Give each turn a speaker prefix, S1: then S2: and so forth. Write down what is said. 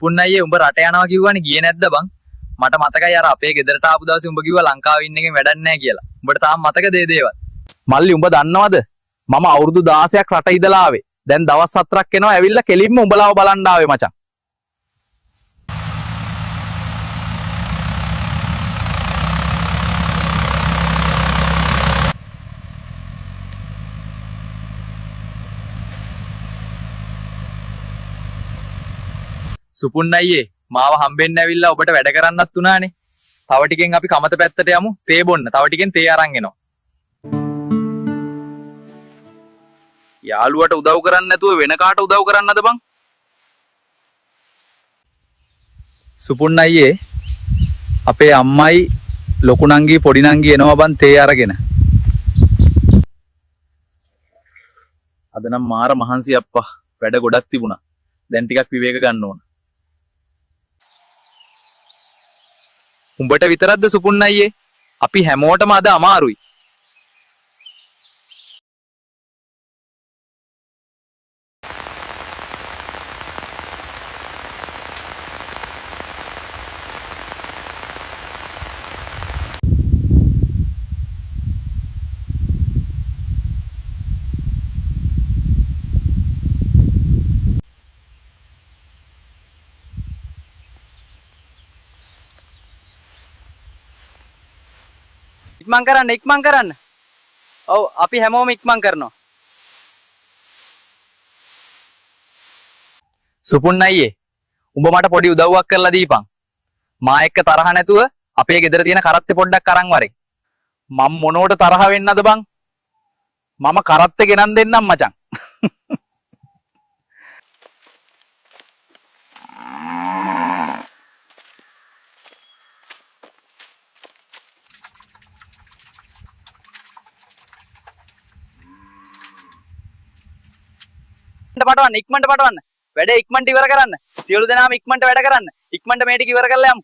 S1: සුපුන් අයියේ උඹ රට යනවා කිව්වනේ ගියේ නැද්ද බං? මට මතකයි අර අපේ ගෙදරට ආපු දවසේ උඹ කිව්වා ලංකාවේ ඉන්න එකෙන් වැඩක් නැහැ කියලා. උඹට තාම මතකද ඒ දේවල්?
S2: මල්ලි උඹ දන්නවද? මම අවුරුදු 16ක් රට ඉඳලා ආවේ. දැන් දවස් 4ක් එනවා ඇවිල්ලා කෙලින්ම උඹලාව බලන්න ආවේ මචං.
S1: සුපුන් අයියේ මාව හම්බෙන්න ඇවිල්ලා ඔබට වැඩ කරන්නත් උනානේ. තව ටිකෙන් අපි කමත පැත්තට යමු තේ බොන්න. තව ටිකෙන් තේ අරන් එනවා.
S2: යාළුවට උදව් කරන්න නැතුව වෙන කාට උදව් කරන්නද බං?
S1: සුපුන් අයියේ අපේ අම්මයි ලොකු නංගී පොඩි නංගී එනවා බං තේ අරගෙන.
S2: අද නම් මාර මහන්සි අප්පා. වැඩ ගොඩක් තිබුණා. දැන් ටිකක් විවේක ගන්න ඕන.
S1: උඹට විතරක්ද සුපුන් අයියේ? අපි හැමෝටම අද අමාරුයි. ඉක්මන් කරන්න. ඔව් අපි හැමෝම ඉක්මන් කරනවා. සුපුන් අයියේ උඹ මට පොඩි උදව්වක් කරලා දීපන්. මා එක්ක තරහ නැතුව අපේ ගෙදර තියෙන කරත්තේ පොඩ්ඩක් අරන් වරෙන්.
S2: මම මොනෝට තරහ වෙන්නද බං? මම කරත්තේ ගෙනන් දෙන්නම් මචං.
S1: ඉක්මනට පටවන්න. වැඩේ ඉක්මනට ඉවර කරන්න. සියලු දෙනාම ඉක්මනට වැඩ කරන්න. ඉක්මනට මේ ටික ඉවර කරලා යමු.